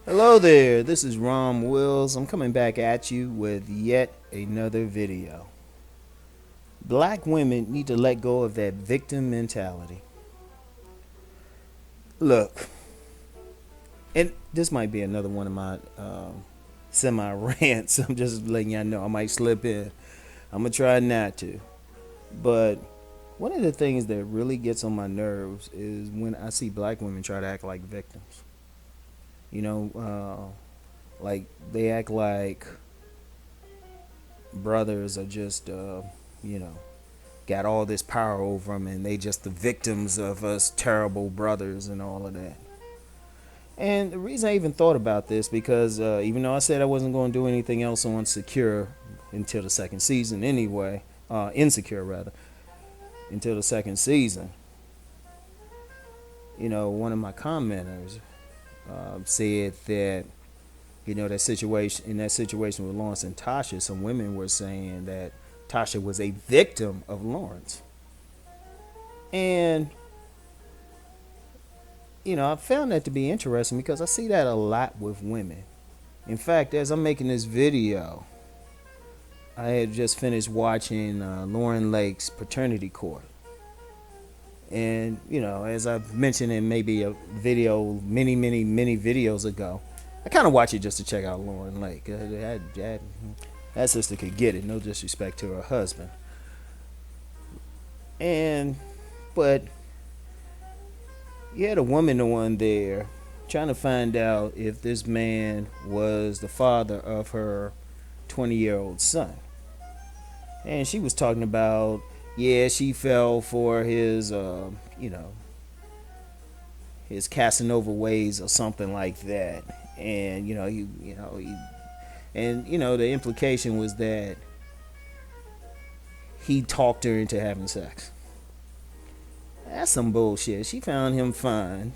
Hello there, this is Rom Wills. I'm coming back at you with yet another video. Black women need to let go of that victim mentality. Look, and this might be another one of my semi rants. I'm just letting y'all know I might slip in. I'm gonna try not to. But one of the things that really gets on my nerves is when I see black women try to act like victims. You know, like they act like brothers are just, you know, got all this power over them and they just the victims of us terrible brothers and all of that. And the reason I even thought about this because even though I said I wasn't going to do anything else on Secure until the second season anyway, Insecure rather, until the second season, you know, one of my commenters said that that situation with Lawrence and Tasha, some women were saying that Tasha was a victim of Lawrence. And I found that to be interesting because I see that a lot with women. In fact, as I'm making this video, I had just finished watching Lauren Lake's Paternity Court. And, as I've mentioned in maybe a video many videos ago, I kind of watch it just to check out Lauren Lake. That sister could get it, no disrespect to her husband. But you had a woman on there trying to find out if this man was the father of her 20-year-old son. And she was talking about, yeah, she fell for his, his Casanova ways or something like that. And, the implication was that he talked her into having sex. That's some bullshit. She found him fine.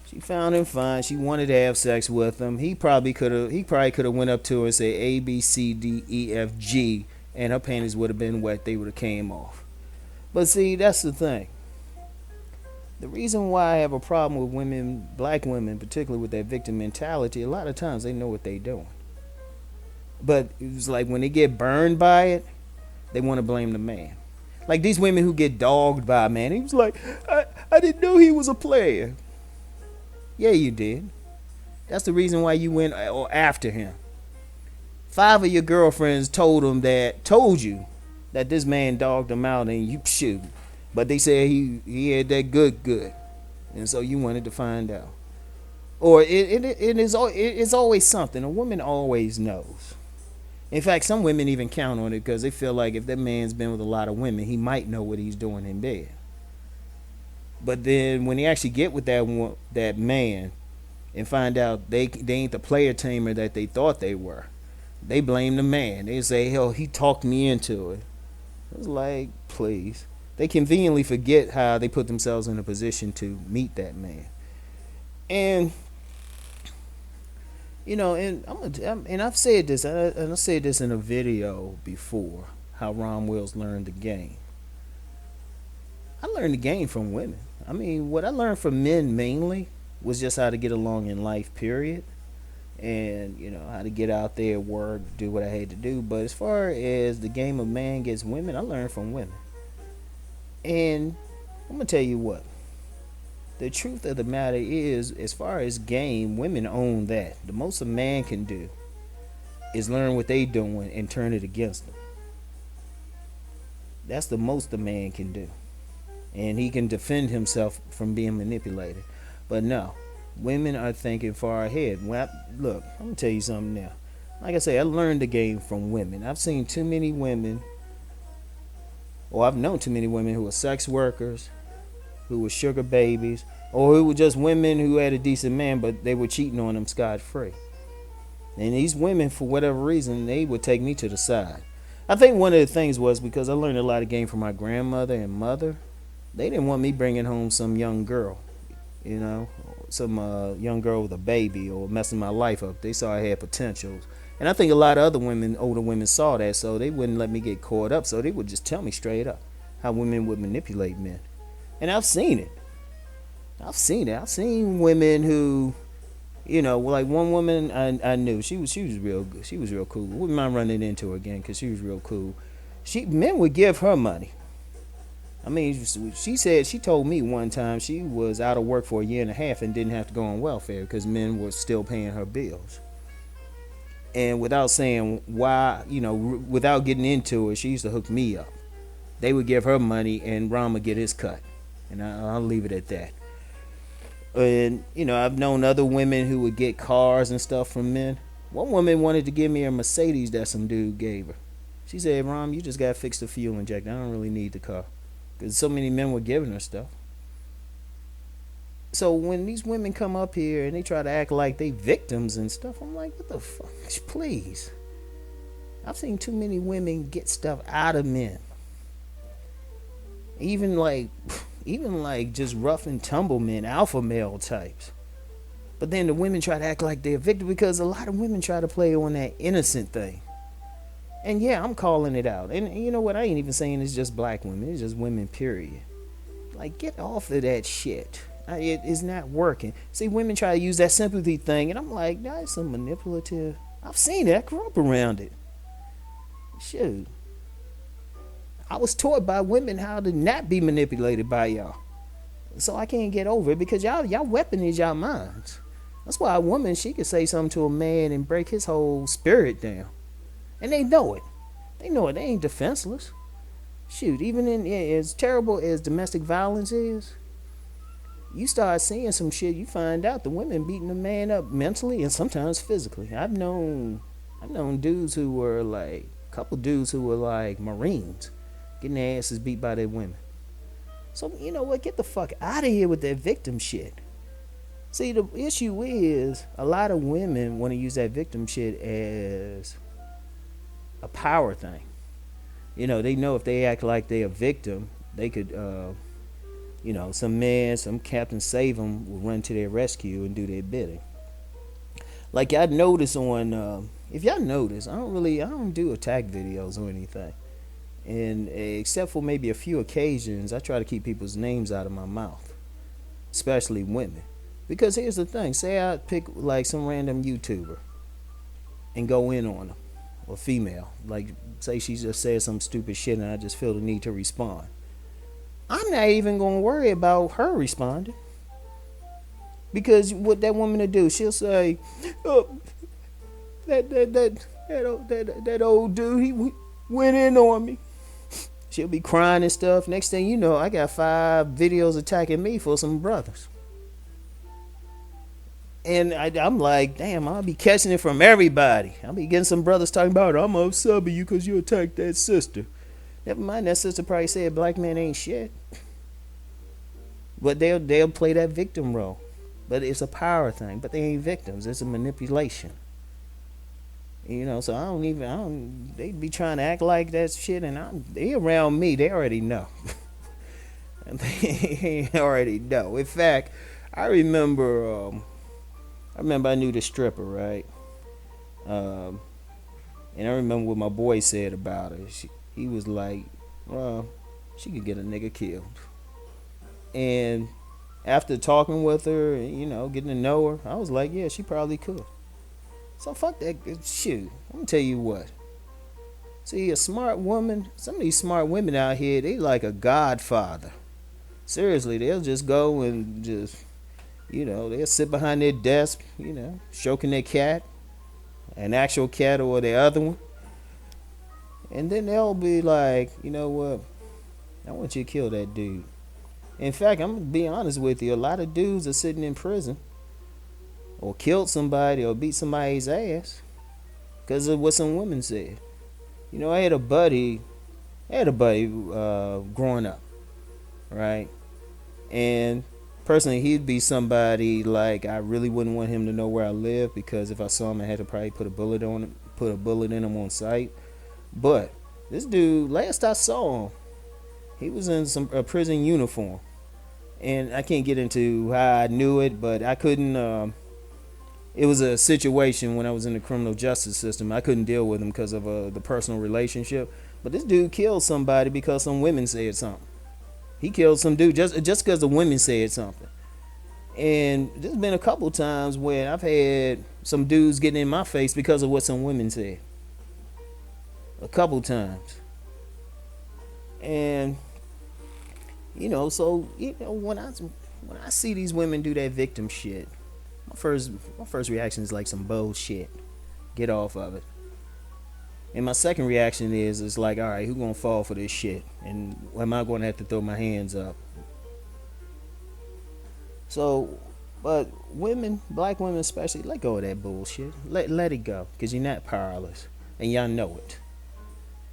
She wanted to have sex with him. He probably could have went up to her and said A, B, C, D, E, F, G, and her panties would have been wet. They would have came off. But see, that's the thing. The reason why I have a problem with women, black women, particularly with that victim mentality, a lot of times they know what they're doing. But it's like when they get burned by it, they want to blame the man. Like these women who get dogged by a man. He was like, I didn't know he was a player. Yeah, you did. That's the reason why you went after him. 5 of your girlfriends told you that this man dogged him out and you shoot. But they said he had that good. And so you wanted to find out. Or it's always something. A woman always knows. In fact, some women even count on it because they feel like if that man's been with a lot of women, he might know what he's doing in bed. But then when they actually get with that man and find out they ain't the player tamer that they thought they were, they blame the man. They say, hell, he talked me into it. It was like, please. They conveniently forget how they put themselves in a position to meet that man. And and I've said this, and I said this in a video before, how Ron Wills learned the game. I learned the game from women. I mean, what I learned from men mainly was just how to get along in life, period. And, how to get out there, work, do what I had to do. But as far as the game of man gets women, I learned from women. And I'm going to tell you what. The truth of the matter is, as far as game, women own that. The most a man can do is learn what they doing and turn it against them. That's the most a man can do. And he can defend himself from being manipulated. But no, women are thinking far ahead. Look, I'm going to tell you something now. Like I say, I learned the game from women. I've seen too many women, or I've known too many women who are sex workers, who were sugar babies, or who were just women who had a decent man, but they were cheating on them scot-free. And these women, for whatever reason, they would take me to the side. I think one of the things was because I learned a lot of game from my grandmother and mother. They didn't want me bringing home some young girl, some young girl with a baby or messing my life up. They saw I had potentials. And I think a lot of other women, older women, saw that, so they wouldn't let me get caught up. So they would just tell me straight up how women would manipulate men. And I've seen it. I've seen women who Like one woman I knew, she was real good. She was real cool. Wouldn't mind running into her again because she was real cool. Men would give her money. I mean, she told me one time she was out of work for a year and a half and didn't have to go on welfare because men were still paying her bills. And without saying why, without getting into it, she used to hook me up. They would give her money and Ron would get his cut. And I'll leave it at that. And, I've known other women who would get cars and stuff from men. One woman wanted to give me a Mercedes that some dude gave her. She said, Ron, you just got to fix the fuel injector. I don't really need the car. Because so many men were giving her stuff. So when these women come up here and they try to act like they victims and stuff, I'm like, what the fuck? Please. I've seen too many women get stuff out of men. Even like just rough and tumble men, alpha male types. But then the women try to act like they're victim because a lot of women try to play on that innocent thing. And yeah, I'm calling it out. And you know what? I ain't even saying it's just black women. It's just women, period. Like, get off of that shit. It is not working. See, women try to use that sympathy thing, and I'm like, that's some manipulative. I've seen it. I grew up around it. Shoot. I was taught by women how to not be manipulated by y'all. So I can't get over it because y'all weapon is y'all minds. That's why a woman, she could say something to a man and break his whole spirit down. And they know it. They know it. They ain't defenseless. Shoot, even in as terrible as domestic violence is, you start seeing some shit, you find out the women beating the man up mentally and sometimes physically. I've known dudes who were like, a couple dudes who were like Marines, getting their asses beat by their women. So, you know what? Get the fuck out of here with that victim shit. See, the issue is a lot of women want to use that victim shit as a power thing. They know if they act like they're a victim, they could, some Captain Save 'em will run to their rescue and do their bidding. Like y'all notice if y'all notice, I don't do attack videos or anything. And except for maybe a few occasions, I try to keep people's names out of my mouth, especially women. Because here's the thing, say I pick like some random YouTuber and go in on them, or female, like say she just said some stupid shit and I just feel the need to respond. I'm not even going to worry about her responding. Because what that woman will do, she'll say, oh, that old dude, he went in on me. She'll be crying and stuff. Next thing you know, I got 5 videos attacking me for some brothers. And I'm like, damn, I'll be catching it from everybody. I'll be getting some brothers talking about, I'm upset with you because you attacked that sister. Never mind, that sister probably said black man ain't shit. But they'll play that victim role. But it's a power thing. But they ain't victims. It's a manipulation. So they be trying to act like that shit, and they around me, they already know. They already know. In fact, I remember I knew the stripper, right? And I remember what my boy said about her. He was like, well, she could get a nigga killed. And after talking with her, getting to know her, I was like, yeah, she probably could. So fuck that shit. I'm gonna tell you what. See, a smart woman, some of these smart women out here, they like a godfather. Seriously, they'll just go and just, they'll sit behind their desk, stroking their cat, an actual cat or the other one. And then they'll be like, you know what? I want you to kill that dude. In fact, I'm going to be honest with you. A lot of dudes are sitting in prison or killed somebody or beat somebody's ass because of what some women said. I had a buddy growing up, right? And personally, he'd be somebody like I really wouldn't want him to know where I live because if I saw him, I had to probably put a bullet in him on sight. But this dude, last I saw him, he was in a prison uniform. And I can't get into how I knew it, but I couldn't, it was a situation when I was in the criminal justice system. I couldn't deal with him because of the personal relationship. But this dude killed somebody because some women said something. He killed some dude just because the women said something. And there's been a couple times where I've had some dudes getting in my face because of what some women said. A couple times. And so when I see these women do that victim shit, my first reaction is like some bullshit. Get off of it. And my second reaction is like, all right, who gonna fall for this shit? And am I gonna have to throw my hands up? So, but women, black women especially, let go of that bullshit. Let it go, cause you're not powerless, and y'all know it.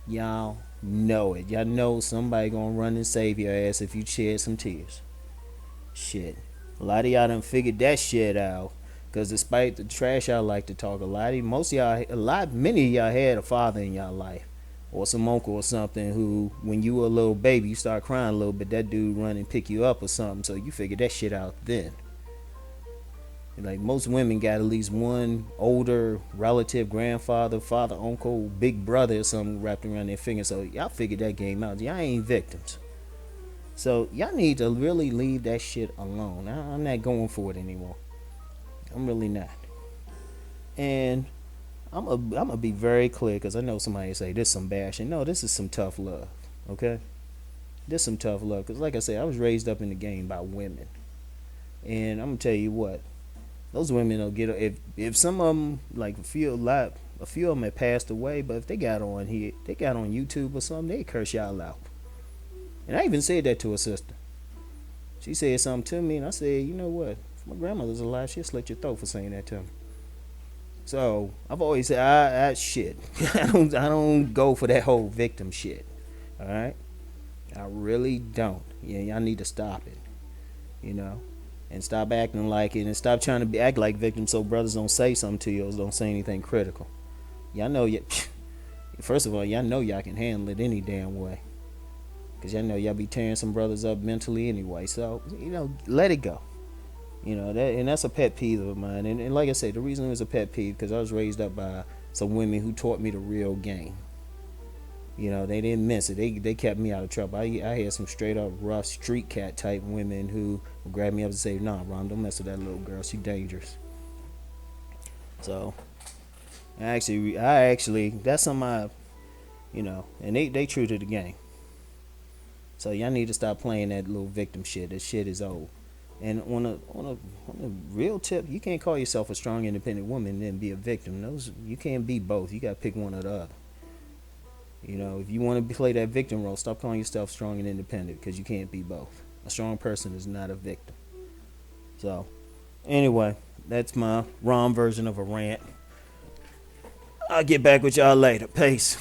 Y'all know it. Y'all know somebody gonna run and save your ass if you shed some tears. Shit. A lot of y'all done figured that shit out. Cause despite the trash y'all like to talk, many of y'all had a father in y'all life. Or some uncle or something who, when you were a little baby, you start crying a little bit, that dude run and pick you up or something. So you figured that shit out then. Like most women got at least one older relative, grandfather, father, uncle, big brother or something wrapped around their finger. So y'all figured that game out. Y'all ain't victims. So y'all need to really leave that shit alone. I'm not going for it anymore. I'm really not. And I'm gonna be very clear because I know somebody say this is some bashing. No, this is some tough love. Okay, this is some tough love because, like I said, I was raised up in the game by women, and I'm gonna tell you what, those women will get if some of them like a few of them have passed away, but if they got on here, they got on YouTube or something, they curse y'all out. And I even said that to a sister. She said something to me, and I said, you know what? If my grandmother's alive, she'll slit your throat for saying that to me. So I've always said, I shit. I don't go for that whole victim shit. All right, I really don't. Yeah, y'all need to stop it. You know, and stop acting like it, and stop trying to act like victims, so brothers don't say something to you or don't say anything critical. Y'all know First of all, y'all know y'all can handle it any damn way, cause y'all know y'all be tearing some brothers up mentally anyway. So let it go. That's a pet peeve of mine. And like I said, the reason it was a pet peeve because I was raised up by some women who taught me the real game. They didn't miss it. They kept me out of trouble. I had some straight up rough street cat type women who would grab me up and say, "Nah, Ron, don't mess with that little girl. She's dangerous." So I actually that's some of my, and they true to the game. So y'all need to stop playing that little victim shit. That shit is old. And on a real tip, you can't call yourself a strong, independent woman and then be a victim. You can't be both. You got to pick one or the other. If you want to play that victim role, stop calling yourself strong and independent because you can't be both. A strong person is not a victim. So, anyway, that's my Rom version of a rant. I'll get back with y'all later. Peace.